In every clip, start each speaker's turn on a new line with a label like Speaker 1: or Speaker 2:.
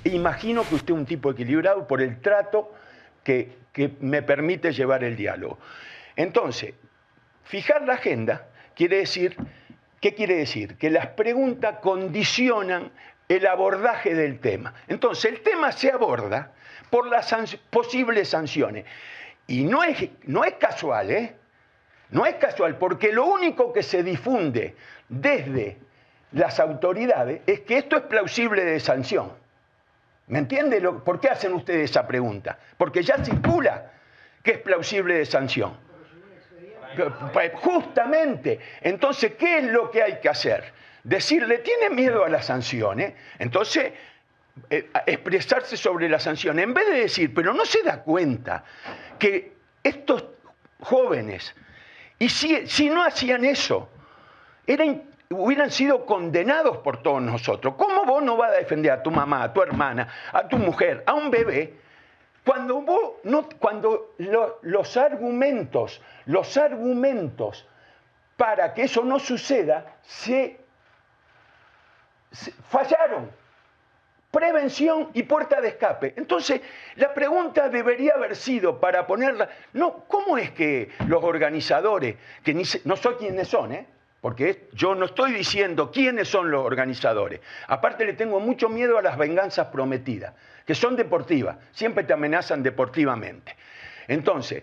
Speaker 1: imagino que usted es un tipo equilibrado por el trato que me permite llevar el diálogo. Entonces, fijar la agenda quiere decir, ¿qué quiere decir? Que las preguntas condicionan el abordaje del tema. Entonces, el tema se aborda por las posibles sanciones. Y no es casual, ¿eh? No es casual, porque lo único que se difunde desde las autoridades es que esto es plausible de sanción. ¿Me entiende? ¿Por qué hacen ustedes esa pregunta? Porque ya circula que es plausible de sanción. Justamente. Entonces, ¿qué es lo que hay que hacer? Decirle, ¿tiene miedo a las sanciones? Entonces, expresarse sobre las sanciones. En vez de decir, pero no se da cuenta que estos jóvenes, y si no hacían eso, hubieran sido condenados por todos nosotros. ¿Cómo vos no vas a defender a tu mamá, a tu hermana, a tu mujer, a un bebé, cuando los argumentos para que eso no suceda fallaron? Prevención y puerta de escape. Entonces, la pregunta debería haber sido para ponerla... No, ¿cómo es que los organizadores, que no sé quiénes son, porque yo no estoy diciendo quiénes son los organizadores. Aparte le tengo mucho miedo a las venganzas prometidas, que son deportivas, siempre te amenazan deportivamente. Entonces,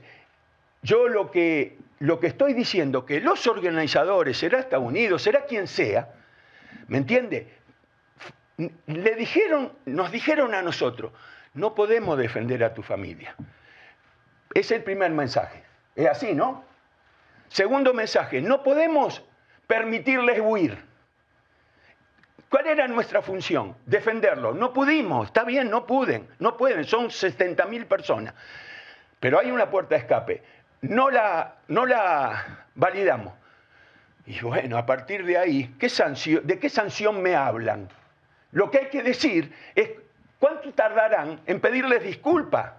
Speaker 1: yo lo que estoy diciendo, que los organizadores, será Estados Unidos, será quien sea, ¿me entiende? Nos dijeron a nosotros, no podemos defender a tu familia. Es el primer mensaje. Es así, ¿no? Segundo mensaje, no podemos permitirles huir. ¿Cuál era nuestra función? Defenderlos. No pudimos, está bien, no pueden, son 70.000 personas. Pero hay una puerta de escape. No la validamos. Y bueno, a partir de ahí, ¿de qué sanción me hablan? Lo que hay que decir es cuánto tardarán en pedirles disculpas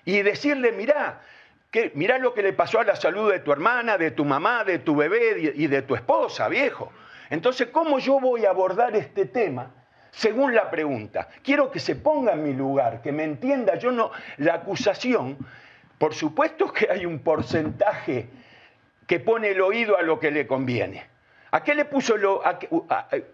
Speaker 1: y decirle, mirá lo que le pasó a la salud de tu hermana, de tu mamá, de tu bebé y de tu esposa, viejo. Entonces, ¿cómo yo voy a abordar este tema según la pregunta? Quiero que se ponga en mi lugar, que me entienda. La acusación, por supuesto que hay un porcentaje que pone el oído a lo que le conviene. ¿A qué le puso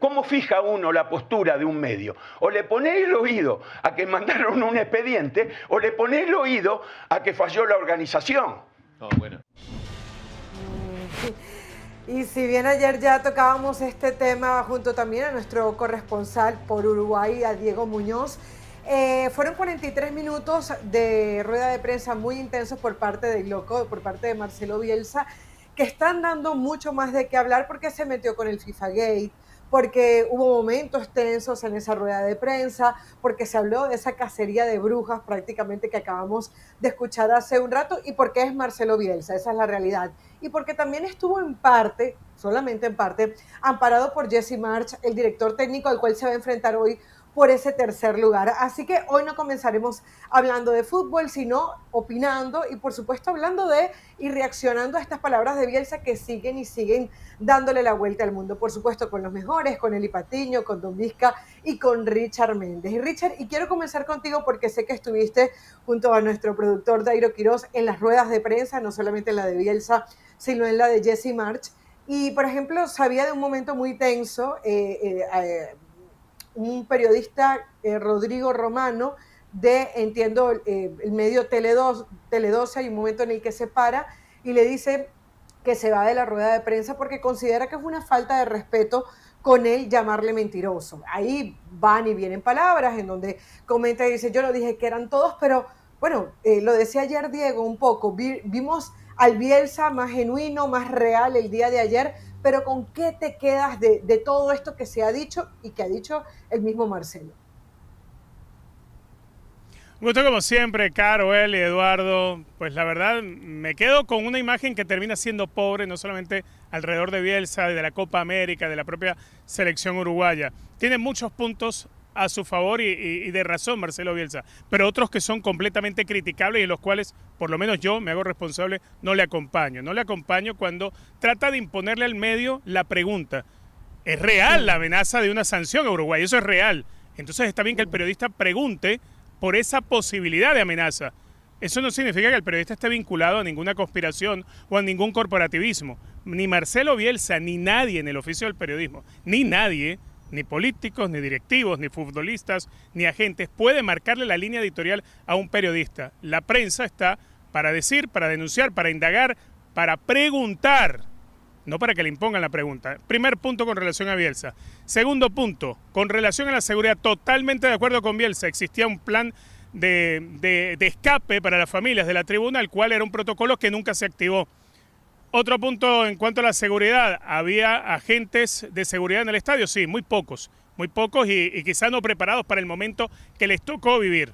Speaker 1: cómo fija uno la postura de un medio? O le pone el oído a que mandaron un expediente, o le pone el oído a que falló la organización.
Speaker 2: Oh, bueno.
Speaker 3: Y si bien ayer ya tocábamos este tema junto también a nuestro corresponsal por Uruguay, a Diego Muñoz, fueron 43 minutos de rueda de prensa muy intensos por parte del Loco, por parte de Marcelo Bielsa, que están dando mucho más de qué hablar porque se metió con el FIFA Gate, porque hubo momentos tensos en esa rueda de prensa, porque se habló de esa cacería de brujas prácticamente que acabamos de escuchar hace un rato, y porque es Marcelo Bielsa, esa es la realidad. Y porque también estuvo en parte, solamente en parte, amparado por Jesse Marsch, el director técnico al cual se va a enfrentar hoy por ese tercer lugar. Así que hoy no comenzaremos hablando de fútbol, sino opinando y por supuesto hablando de y reaccionando a estas palabras de Bielsa que siguen y siguen dándole la vuelta al mundo. Por supuesto con los mejores, con Eli Patiño, con Don Vizca y con Richard Méndez. Y Richard, y quiero comenzar contigo porque sé que estuviste junto a nuestro productor Dairo Quiroz en las ruedas de prensa, no solamente en la de Bielsa, sino en la de Jesse Marsch. Y por ejemplo, sabía de un momento muy tenso, un periodista, Rodrigo Romano, entiendo, el medio Tele12, hay un momento en el que se para y le dice que se va de la rueda de prensa porque considera que fue una falta de respeto con él llamarle mentiroso. Ahí van y vienen palabras en donde comenta y dice, yo no dije que eran todos, pero bueno, lo decía ayer Diego un poco, vimos al Bielsa más genuino, más real el día de ayer, pero ¿con qué te quedas de todo esto que se ha dicho y que ha dicho el mismo Marcelo?
Speaker 4: Un gusto como siempre, Caro, Eli, Eduardo. Pues la verdad me quedo con una imagen que termina siendo pobre, no solamente alrededor de Bielsa, de la Copa América, de la propia selección uruguaya. Tiene muchos puntos a su favor y de razón Marcelo Bielsa, pero otros que son completamente criticables y en los cuales, por lo menos yo me hago responsable, no le acompaño. No le acompaño cuando trata de imponerle al medio la pregunta. Es real la amenaza de una sanción a Uruguay, eso es real. Entonces está bien que el periodista pregunte por esa posibilidad de amenaza. Eso no significa que el periodista esté vinculado a ninguna conspiración o a ningún corporativismo. Ni Marcelo Bielsa, ni nadie en el oficio del periodismo, ni nadie, ni políticos, ni directivos, ni futbolistas, ni agentes, puede marcarle la línea editorial a un periodista. La prensa está para decir, para denunciar, para indagar, para preguntar, no para que le impongan la pregunta. Primer punto con relación a Bielsa. Segundo punto, con relación a la seguridad, totalmente de acuerdo con Bielsa. Existía un plan de escape para las familias de la tribuna, el cual era un protocolo que nunca se activó. Otro punto en cuanto a la seguridad, ¿había agentes de seguridad en el estadio? Sí, muy pocos y quizás no preparados para el momento que les tocó vivir.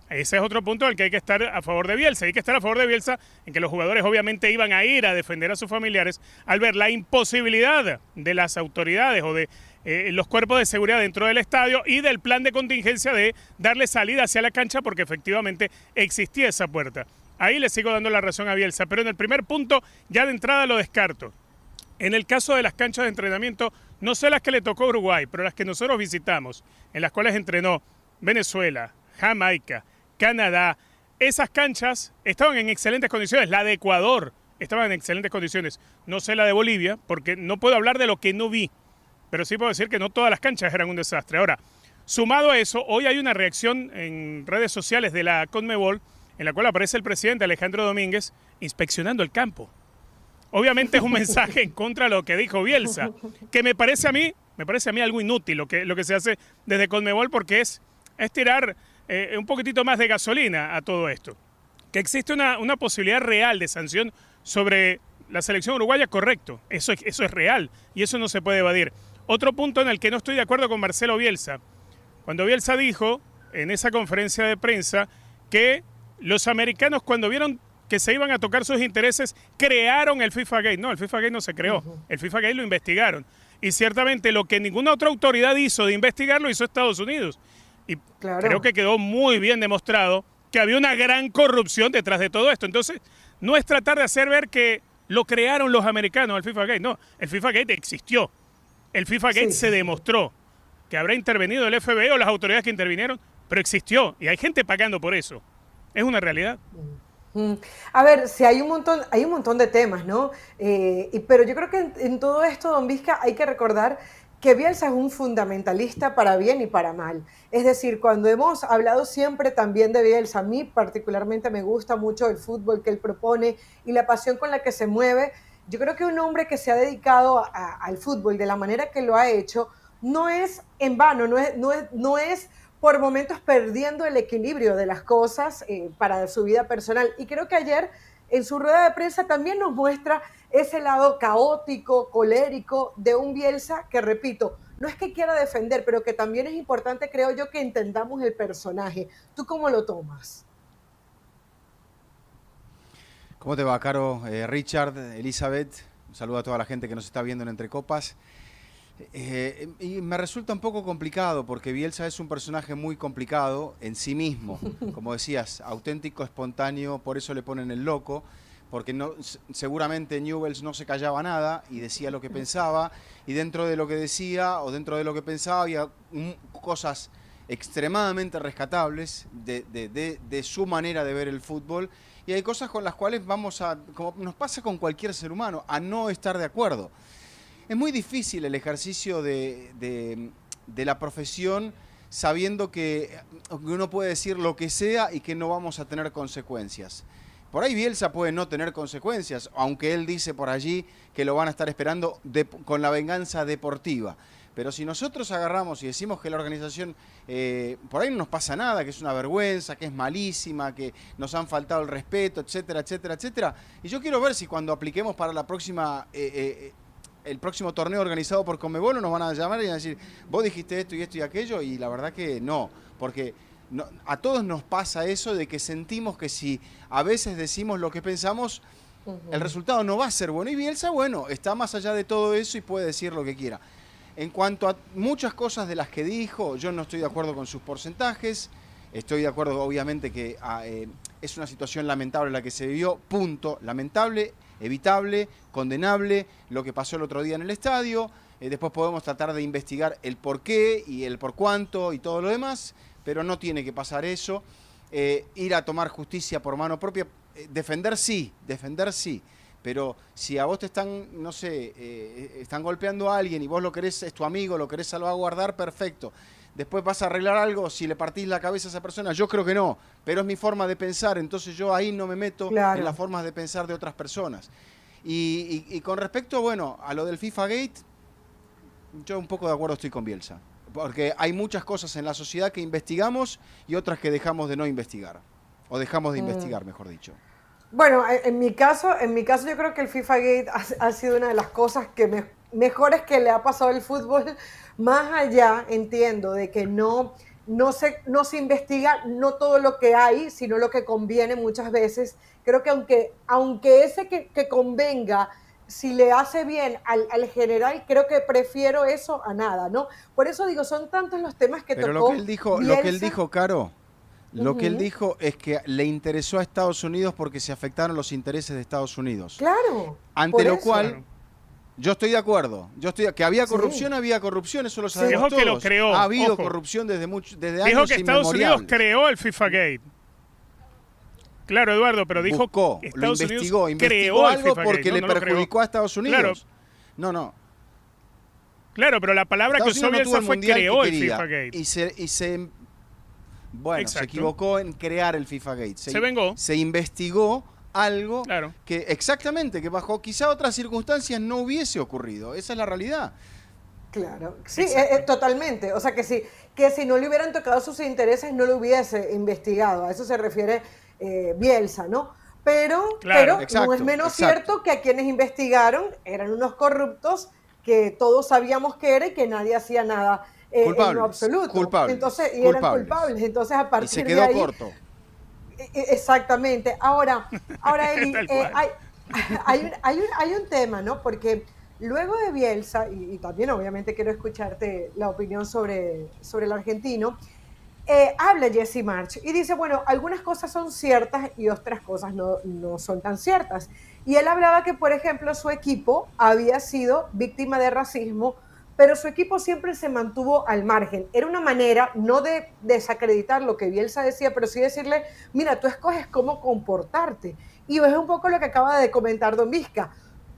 Speaker 4: Ese es otro punto del que hay que estar a favor de Bielsa. Hay que estar a favor de Bielsa en que los jugadores obviamente iban a ir a defender a sus familiares al ver la imposibilidad de las autoridades o de los cuerpos de seguridad dentro del estadio y del plan de contingencia de darle salida hacia la cancha porque efectivamente existía esa puerta. Ahí le sigo dando la razón a Bielsa, pero en el primer punto ya de entrada lo descarto. En el caso de las canchas de entrenamiento, no sé las que le tocó a Uruguay, pero las que nosotros visitamos, en las cuales entrenó Venezuela, Jamaica, Canadá, esas canchas estaban en excelentes condiciones. La de Ecuador estaba en excelentes condiciones. No sé la de Bolivia, porque no puedo hablar de lo que no vi, pero sí puedo decir que no todas las canchas eran un desastre. Ahora, sumado a eso, hoy hay una reacción en redes sociales de la CONMEBOL, en la cual aparece el presidente Alejandro Domínguez inspeccionando el campo. Obviamente es un mensaje en contra de lo que dijo Bielsa, que me parece a mí algo inútil lo que se hace desde CONMEBOL, porque es tirar un poquitito más de gasolina a todo esto. Que existe una posibilidad real de sanción sobre la selección uruguaya, correcto, eso es real y eso no se puede evadir. Otro punto en el que no estoy de acuerdo con Marcelo Bielsa, cuando Bielsa dijo en esa conferencia de prensa que los americanos, cuando vieron que se iban a tocar sus intereses, crearon el FIFA Gate. No, el FIFA Gate no se creó. El FIFA Gate lo investigaron. Y ciertamente lo que ninguna otra autoridad hizo de investigarlo hizo Estados Unidos. Y claro, creo que quedó muy bien demostrado que había una gran corrupción detrás de todo esto. Entonces, no es tratar de hacer ver que lo crearon los americanos el FIFA Gate. No, el FIFA Gate existió. El FIFA Gate se demostró. Que habrá intervenido el FBI o las autoridades que intervinieron, pero existió. Y hay gente pagando por eso. Es una realidad.
Speaker 3: A ver, si hay un montón de temas, ¿no? Pero yo creo que en todo esto, don Vizca, hay que recordar que Bielsa es un fundamentalista para bien y para mal. Es decir, cuando hemos hablado siempre también de Bielsa, a mí particularmente me gusta mucho el fútbol que él propone y la pasión con la que se mueve. Yo creo que un hombre que se ha dedicado al fútbol de la manera que lo ha hecho no es en vano, no es por momentos perdiendo el equilibrio de las cosas para su vida personal. Y creo que ayer en su rueda de prensa también nos muestra ese lado caótico, colérico de un Bielsa que, repito, no es que quiera defender, pero que también es importante, creo yo, que entendamos el personaje. ¿Tú cómo lo tomas?
Speaker 2: ¿Cómo te va, Caro? Richard, Elizabeth, un saludo a toda la gente que nos está viendo en Entre Copas. Y me resulta un poco complicado porque Bielsa es un personaje muy complicado en sí mismo, como decías, auténtico, espontáneo, por eso le ponen el loco, porque no, seguramente Newell's no se callaba nada y decía lo que pensaba, y dentro de lo que decía o dentro de lo que pensaba había cosas extremadamente rescatables de su manera de ver el fútbol, y hay cosas con las cuales vamos a, como nos pasa con cualquier ser humano, a no estar de acuerdo. Es muy difícil el ejercicio de la profesión sabiendo que uno puede decir lo que sea y que no vamos a tener consecuencias. Por ahí Bielsa puede no tener consecuencias, aunque él dice por allí que lo van a estar esperando con la venganza deportiva. Pero si nosotros agarramos y decimos que la organización, por ahí no nos pasa nada, que es una vergüenza, que es malísima, que nos han faltado el respeto, etcétera, etcétera, etcétera. Y yo quiero ver si cuando apliquemos para la próxima... el próximo torneo organizado por CONMEBOL nos van a llamar y van a decir, vos dijiste esto y aquello, y la verdad que no, porque no, a todos nos pasa eso de que sentimos que si a veces decimos lo que pensamos, el resultado no va a ser bueno. Y Bielsa, bueno, está más allá de todo eso y puede decir lo que quiera. En cuanto a muchas cosas de las que dijo, yo no estoy de acuerdo con sus porcentajes, estoy de acuerdo obviamente que es una situación lamentable la que se vivió, punto, lamentable, evitable, condenable, lo que pasó el otro día en el estadio, Después podemos tratar de investigar el por qué y el por cuánto y todo lo demás, pero no tiene que pasar eso. Ir a tomar justicia por mano propia, defender sí, pero si a vos te están, no sé, están golpeando a alguien y vos lo querés, es tu amigo, lo querés salvaguardar, perfecto. Después vas a arreglar algo si le partís la cabeza a esa persona. Yo creo que no, pero es mi forma de pensar, entonces yo ahí no me meto en las formas de pensar de otras personas. Y con respecto, bueno, a lo del FIFA Gate, yo un poco de acuerdo estoy con Bielsa, porque hay muchas cosas en la sociedad que investigamos y otras que dejamos de no investigar, o dejamos de investigar, mejor dicho.
Speaker 3: Bueno, en mi caso yo creo que el FIFA Gate ha sido una de las cosas que mejores que le ha pasado al fútbol. Más allá, entiendo, de que no se investiga no todo lo que hay, sino lo que conviene muchas veces. Creo que aunque ese que convenga, si le hace bien al general, creo que prefiero eso a nada, ¿no? Por eso digo, son tantos los temas que
Speaker 2: pero
Speaker 3: tocó
Speaker 2: lo que él dijo, Caro, lo que él dijo es que le interesó a Estados Unidos porque se afectaron los intereses de Estados Unidos.
Speaker 3: Claro.
Speaker 2: Ante lo cual, yo estoy de acuerdo. Que había corrupción, había corrupción, eso lo sabemos todos.
Speaker 4: Dijo que lo creó.
Speaker 2: Ha habido corrupción desde años
Speaker 4: dijo que Estados Unidos creó el FIFA Gate. Claro, Eduardo, pero dijo que Estados
Speaker 2: investigó
Speaker 4: Unidos creó
Speaker 2: algo
Speaker 4: el
Speaker 2: porque
Speaker 4: FIFA
Speaker 2: le perjudicó a Estados Unidos. Claro.
Speaker 4: Claro, pero la palabra que usó Bielsa fue creó el FIFA Gate.
Speaker 2: Se equivocó en crear el FIFA Gate.
Speaker 4: Se vengó.
Speaker 2: Se investigó algo que exactamente, que bajo quizá otras circunstancias no hubiese ocurrido. Esa es la realidad.
Speaker 3: Claro, sí, totalmente. O sea, que si no le hubieran tocado sus intereses, no lo hubiese investigado. A eso se refiere Bielsa, ¿no? Pero no es menos cierto que a quienes investigaron eran unos corruptos que todos sabíamos que era y que nadie hacía nada en lo absoluto. Entonces, eran culpables. Entonces, a partir de ahí...
Speaker 2: Y se quedó corto.
Speaker 3: Exactamente. Ahora Eli, hay un tema, ¿no? Porque luego de Bielsa, y también obviamente quiero escucharte la opinión sobre el argentino, habla Jesse Marsch y dice, bueno, algunas cosas son ciertas y otras cosas no son tan ciertas. Y él hablaba que, por ejemplo, su equipo había sido víctima de racismo, pero su equipo siempre se mantuvo al margen. Era una manera, no de desacreditar lo que Bielsa decía, pero sí decirle, mira, tú escoges cómo comportarte. Y es un poco lo que acaba de comentar Don Vizca.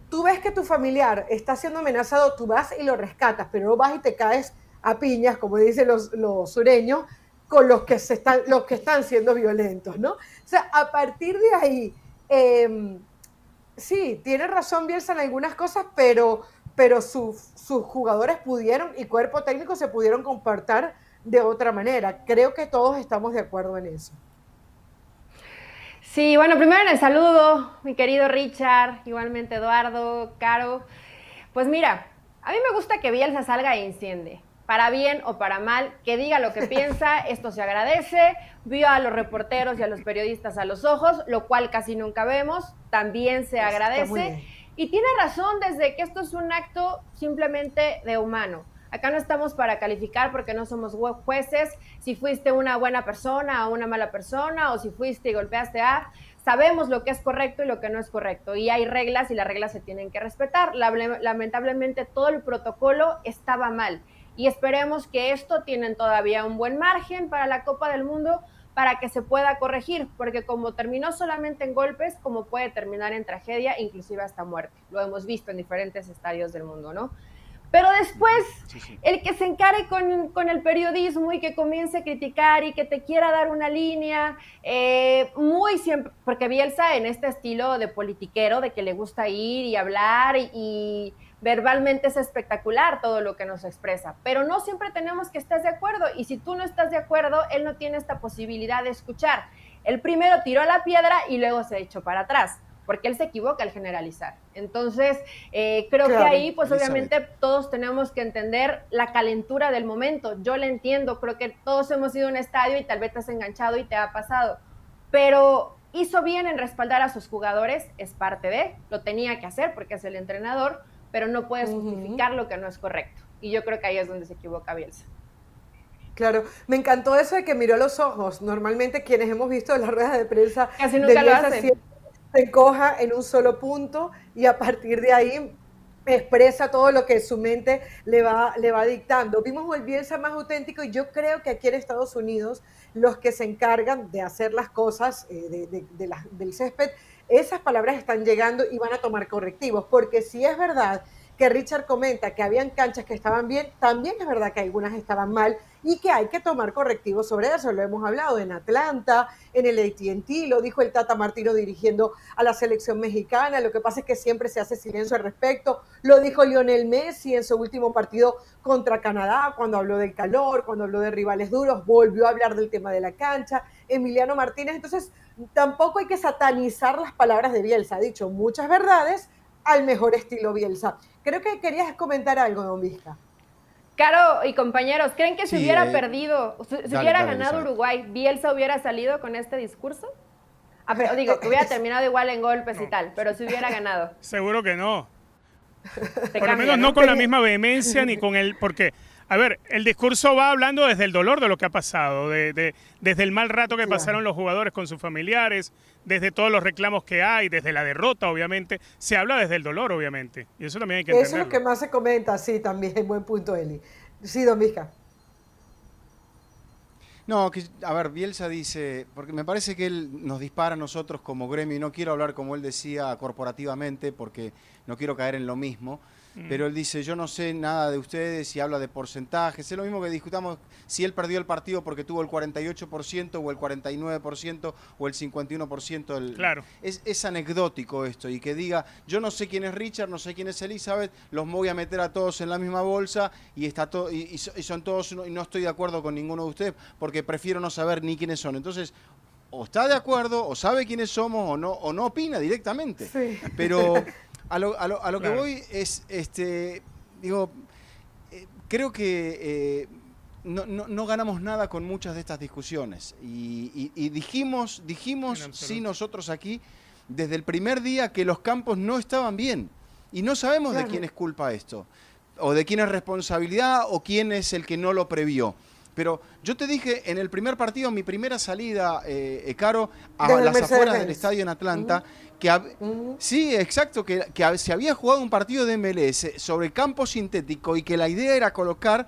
Speaker 3: Tú ves que tu familiar está siendo amenazado, tú vas y lo rescatas, pero no vas y te caes a piñas, como dicen los sureños, con los que están siendo violentos, ¿no? O sea, a partir de ahí, sí, tiene razón Bielsa en algunas cosas, pero sus jugadores pudieron y cuerpo técnico se pudieron comportar de otra manera. Creo que todos estamos de acuerdo en eso.
Speaker 5: Sí, bueno, primero el saludo, mi querido Richard, igualmente Eduardo, Caro. Pues mira, a mí me gusta que Bielsa salga e enciende, para bien o para mal, que diga lo que piensa, esto se agradece, vio a los reporteros y a los periodistas a los ojos, lo cual casi nunca vemos, también se agradece. Y tiene razón desde que esto es un acto simplemente de humano. Acá no estamos para calificar porque no somos jueces, si fuiste una buena persona o una mala persona, o si fuiste y golpeaste a... Sabemos lo que es correcto y lo que no es correcto, y hay reglas y las reglas se tienen que respetar. Lamentablemente todo el protocolo estaba mal, y esperemos que esto tienen todavía un buen margen para la Copa del Mundo, para que se pueda corregir, porque como terminó solamente en golpes, como puede terminar en tragedia, inclusive hasta muerte. Lo hemos visto en diferentes estadios del mundo, ¿no? Pero después, el que se encare con el periodismo y que comience a criticar y que te quiera dar una línea, muy siempre, porque Bielsa en este estilo de politiquero, de que le gusta ir y hablar y verbalmente es espectacular todo lo que nos expresa, pero no siempre tenemos que estar de acuerdo, y si tú no estás de acuerdo, él no tiene esta posibilidad de escuchar. Él primero tiró la piedra y luego se echó para atrás, porque él se equivoca al generalizar. Entonces, creo que ahí, pues obviamente todos tenemos que entender la calentura del momento. Yo la entiendo, creo que todos hemos ido a un estadio y tal vez te has enganchado y te ha pasado, pero hizo bien en respaldar a sus jugadores, es parte de, lo tenía que hacer porque es el entrenador, pero no puedes justificar lo que no es correcto. Y yo creo que ahí es donde se equivoca Bielsa.
Speaker 3: Claro, me encantó eso de que miró a los ojos. Normalmente quienes hemos visto las ruedas de prensa
Speaker 5: casi nunca lo hacen.
Speaker 3: Se encoja en un solo punto y a partir de ahí expresa todo lo que su mente le va dictando. Vimos el Bielsa más auténtico y yo creo que aquí en Estados Unidos los que se encargan de hacer las cosas del césped, esas palabras están llegando y van a tomar correctivos, porque si es verdad que Richard comenta que habían canchas que estaban bien, también es verdad que algunas estaban mal y que hay que tomar correctivos sobre eso. Lo hemos hablado en Atlanta, en el AT&T, lo dijo el Tata Martino dirigiendo a la selección mexicana. Lo que pasa es que siempre se hace silencio al respecto. Lo dijo Lionel Messi en su último partido contra Canadá, cuando habló del calor, cuando habló de rivales duros, volvió a hablar del tema de la cancha. Emiliano Martínez, entonces tampoco hay que satanizar las palabras de Bielsa. Ha dicho muchas verdades al mejor estilo Bielsa. Creo que querías comentar algo, don Vizca.
Speaker 5: Caro y compañeros, ¿creen que si hubiera perdido, si hubiera ganado
Speaker 2: Elizabeth.
Speaker 5: Uruguay, Bielsa hubiera salido con este discurso? Pero digo, que hubiera terminado igual en golpes y tal, pero si hubiera ganado.
Speaker 4: Seguro que no.
Speaker 5: Te
Speaker 4: Por lo
Speaker 5: cambia,
Speaker 4: menos no con la misma vehemencia ni con el... Porque, a ver, el discurso va hablando desde el dolor de lo que ha pasado, desde el mal rato que pasaron los jugadores con sus familiares, desde todos los reclamos que hay, desde la derrota, obviamente. Se habla desde el dolor, obviamente. Y eso también hay que entenderlo.
Speaker 3: Eso es lo que más se comenta, sí, también, buen punto, Eli. Sí, don Vizca.
Speaker 2: No, que, a ver, Bielsa dice, porque me parece que él nos dispara a nosotros como gremio, y no quiero hablar como él decía corporativamente, porque no quiero caer en lo mismo, pero él dice, yo no sé nada de ustedes y habla de porcentajes, es lo mismo que discutamos si él perdió el partido porque tuvo el 48% o el 49% o el 51%.
Speaker 4: Claro.
Speaker 2: Es anecdótico esto, y que diga, yo no sé quién es Richard, no sé quién es Elizabeth, los voy a meter a todos en la misma bolsa y está y son todos, y no estoy de acuerdo con ninguno de ustedes porque prefiero no saber ni quiénes son. Entonces, o está de acuerdo, o sabe quiénes somos, o no opina directamente.
Speaker 3: Sí.
Speaker 2: Pero a lo que
Speaker 4: Claro.
Speaker 2: voy es, digo, creo que no ganamos nada con muchas de estas discusiones. Y dijimos sí nosotros aquí, desde el primer día, que los campos no estaban bien. Y no sabemos de quién es culpa esto, o de quién es responsabilidad, o quién es el que no lo previó. Pero yo te dije en el primer partido, mi primera salida, Caro, a
Speaker 3: Desde
Speaker 2: las afueras
Speaker 3: Mercedes-Benz.
Speaker 2: del estadio en Atlanta, sí, exacto, que se había jugado un partido de MLS sobre campo sintético y que la idea era colocar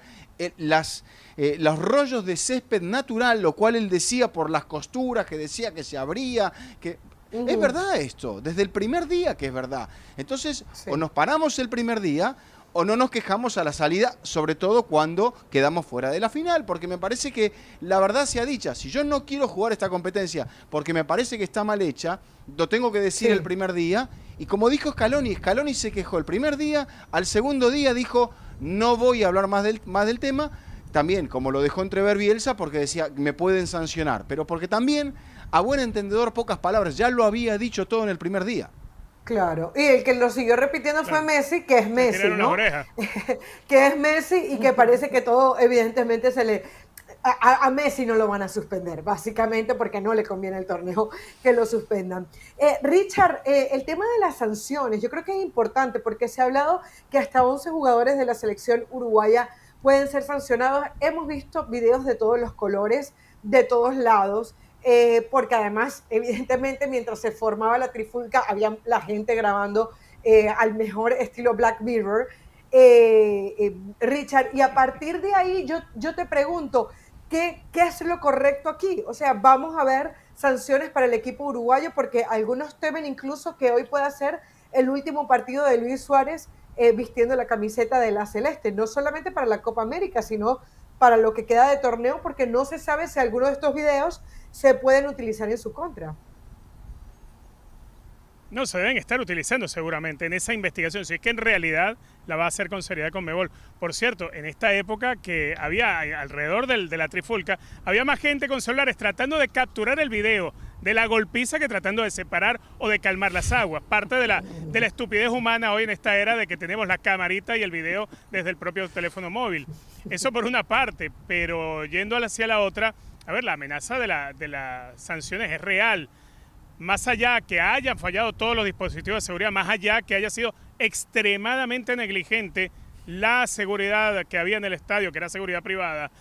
Speaker 2: los rollos de césped natural, lo cual él decía por las costuras, que decía que se abría, que... Es verdad esto, desde el primer día que es verdad. Entonces,
Speaker 3: Sí.
Speaker 2: o nos paramos el primer día o no nos quejamos a la salida, sobre todo cuando quedamos fuera de la final, porque me parece que la verdad sea dicha, si yo no quiero jugar esta competencia porque me parece que está mal hecha, lo tengo que decir
Speaker 3: Sí.
Speaker 2: el primer día, y como dijo Scaloni se quejó el primer día, al segundo día dijo, no voy a hablar más del tema, también como lo dejó entrever Bielsa, porque decía, me pueden sancionar, pero porque también, a buen entendedor, pocas palabras, ya lo había dicho todo en el primer día.
Speaker 3: Claro, y el que lo siguió repitiendo fue Messi, que es Messi,
Speaker 4: Tiraron
Speaker 3: ¿no?
Speaker 4: las orejas.
Speaker 3: Que es Messi y que parece que todo evidentemente se le... A Messi no lo van a suspender, básicamente porque no le conviene el torneo que lo suspendan. Richard, el tema de las sanciones, yo creo que es importante porque se ha hablado que hasta 11 jugadores de la selección uruguaya pueden ser sancionados. Hemos visto videos de todos los colores, de todos lados, porque además, evidentemente, mientras se formaba la trifulca, había la gente grabando al mejor estilo Black Mirror. Richard, y a partir de ahí yo te pregunto, ¿qué es lo correcto aquí? O sea, vamos a ver sanciones para el equipo uruguayo porque algunos temen incluso que hoy pueda ser el último partido de Luis Suárez vistiendo la camiseta de la Celeste, no solamente para la Copa América, sino para lo que queda de torneo, porque no se sabe si alguno de estos videos se pueden utilizar en su contra.
Speaker 4: No, se deben estar utilizando seguramente en esa investigación, si es que en realidad la va a hacer con seriedad Conmebol. Por cierto, en esta época que había alrededor de la trifulca, había más gente con celulares tratando de capturar el video de la golpiza que tratando de separar o de calmar las aguas. Parte de la estupidez humana hoy en esta era de que tenemos la camarita y el video desde el propio teléfono móvil. Eso por una parte, pero yendo hacia la otra, a ver, la amenaza de las sanciones es real. Más allá que hayan fallado todos los dispositivos de seguridad, más allá que haya sido extremadamente negligente la seguridad que había en el estadio, que era seguridad privada,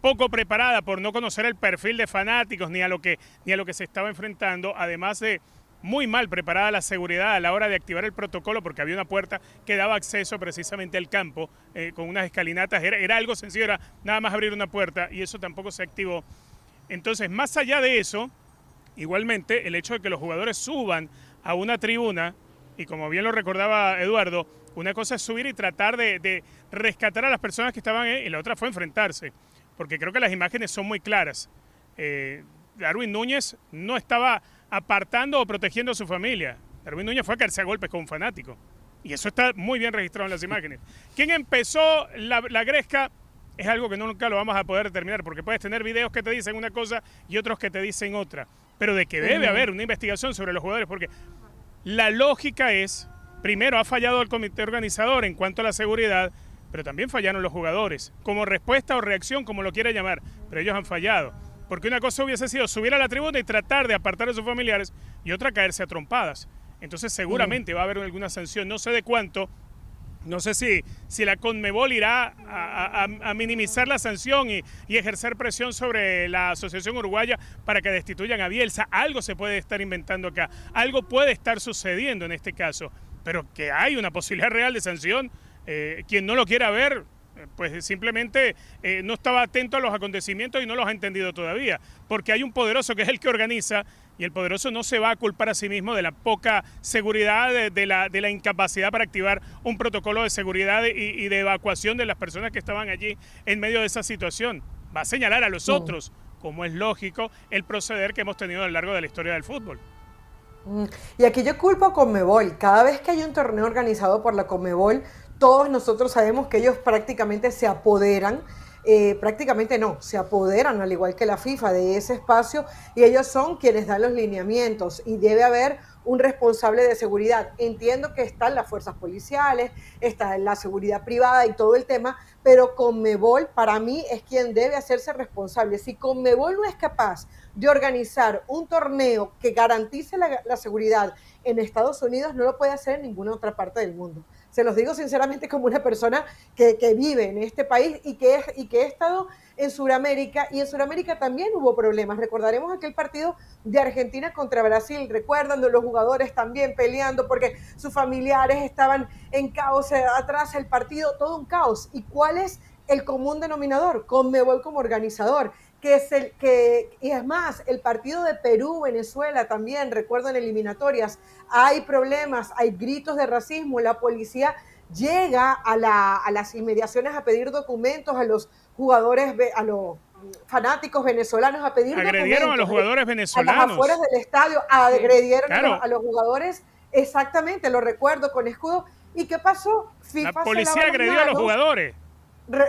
Speaker 4: poco preparada por no conocer el perfil de fanáticos ni a lo que se estaba enfrentando, además de muy mal preparada la seguridad a la hora de activar el protocolo, porque había una puerta que daba acceso precisamente al campo con unas escalinatas. Era algo sencillo, era nada más abrir una puerta y eso tampoco se activó. Entonces, más allá de eso, igualmente el hecho de que los jugadores suban a una tribuna, y como bien lo recordaba Eduardo, una cosa es subir y tratar de rescatar a las personas que estaban ahí, y la otra fue enfrentarse, porque creo que las imágenes son muy claras. Darwin Núñez no estaba apartando o protegiendo a su familia. Darwin Núñez fue a caerse a golpes con un fanático. Y eso está muy bien registrado en las imágenes. ¿Quién empezó la gresca? Es algo que nunca lo vamos a poder determinar, porque puedes tener videos que te dicen una cosa y otros que te dicen otra. Pero de que debe haber una investigación sobre los jugadores, porque la lógica es, primero ha fallado el comité organizador en cuanto a la seguridad, pero también fallaron los jugadores, como respuesta o reacción, como lo quiera llamar, pero ellos han fallado. Porque una cosa hubiese sido subir a la tribuna y tratar de apartar a sus familiares, y otra caerse a trompadas. Entonces seguramente va a haber alguna sanción, no sé de cuánto. No sé si la Conmebol irá a minimizar la sanción y ejercer presión sobre la Asociación Uruguaya para que destituyan a Bielsa. Algo se puede estar inventando acá, algo puede estar sucediendo en este caso, pero que hay una posibilidad real de sanción. Quien no lo quiera ver, pues simplemente no estaba atento a los acontecimientos y no los ha entendido todavía, porque hay un poderoso que es el que organiza, y el poderoso no se va a culpar a sí mismo de la poca seguridad, de la incapacidad para activar un protocolo de seguridad y de evacuación de las personas que estaban allí en medio de esa situación. Va a señalar a los otros, como es lógico, el proceder que hemos tenido a lo largo de la historia del fútbol.
Speaker 3: Y aquí yo culpo a Conmebol. Cada vez que hay un torneo organizado por la Conmebol, todos nosotros sabemos que ellos prácticamente se apoderan, se apoderan al igual que la FIFA de ese espacio, y ellos son quienes dan los lineamientos, y debe haber un responsable de seguridad. Entiendo que están las fuerzas policiales, está la seguridad privada y todo el tema, pero Conmebol para mí es quien debe hacerse responsable. Si Conmebol no es capaz de organizar un torneo que garantice la seguridad en Estados Unidos, no lo puede hacer en ninguna otra parte del mundo. Se los digo sinceramente como una persona que vive en este país y que he estado en Sudamérica, y en Sudamérica también hubo problemas. Recordaremos aquel partido de Argentina contra Brasil, recuerdan, los jugadores también peleando porque sus familiares estaban en caos atrás del partido, todo un caos. ¿Y cuál es el común denominador? Conmebol como organizador. Y es más, el partido de Perú-Venezuela también, recuerdo en eliminatorias, hay problemas, hay gritos de racismo, la policía llega a las inmediaciones a pedir documentos a los jugadores, a los fanáticos venezolanos, a pedir documentos.
Speaker 4: Agredieron a los jugadores venezolanos.
Speaker 3: A las afueras del estadio, agredieron
Speaker 4: claro.
Speaker 3: a los jugadores, exactamente, lo recuerdo, con escudo. ¿Y qué pasó?
Speaker 4: FIFA, la policía agredió a los jugadores.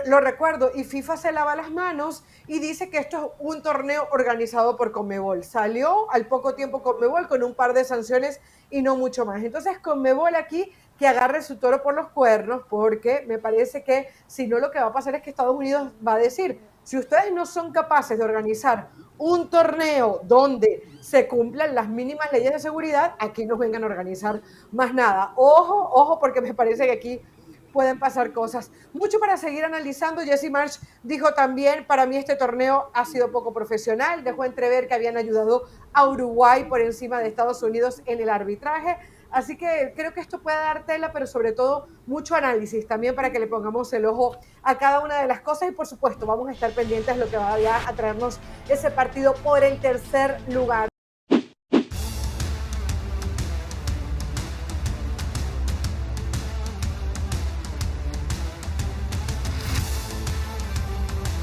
Speaker 3: Lo recuerdo, y FIFA se lava las manos y dice que esto es un torneo organizado por Conmebol. Salió al poco tiempo Conmebol con un par de sanciones y no mucho más. Entonces Conmebol aquí que agarre su toro por los cuernos, porque me parece que si no, lo que va a pasar es que Estados Unidos va a decir: si ustedes no son capaces de organizar un torneo donde se cumplan las mínimas leyes de seguridad, aquí no vengan a organizar más nada. Ojo, ojo, porque me parece que aquí pueden pasar cosas. Mucho para seguir analizando. Jesse Marsch dijo también: para mí este torneo ha sido poco profesional. Dejó entrever que habían ayudado a Uruguay por encima de Estados Unidos en el arbitraje. Así que creo que esto puede dar tela, pero sobre todo mucho análisis también para que le pongamos el ojo a cada una de las cosas. Y por supuesto vamos a estar pendientes de lo que vaya a traernos ese partido por el tercer lugar.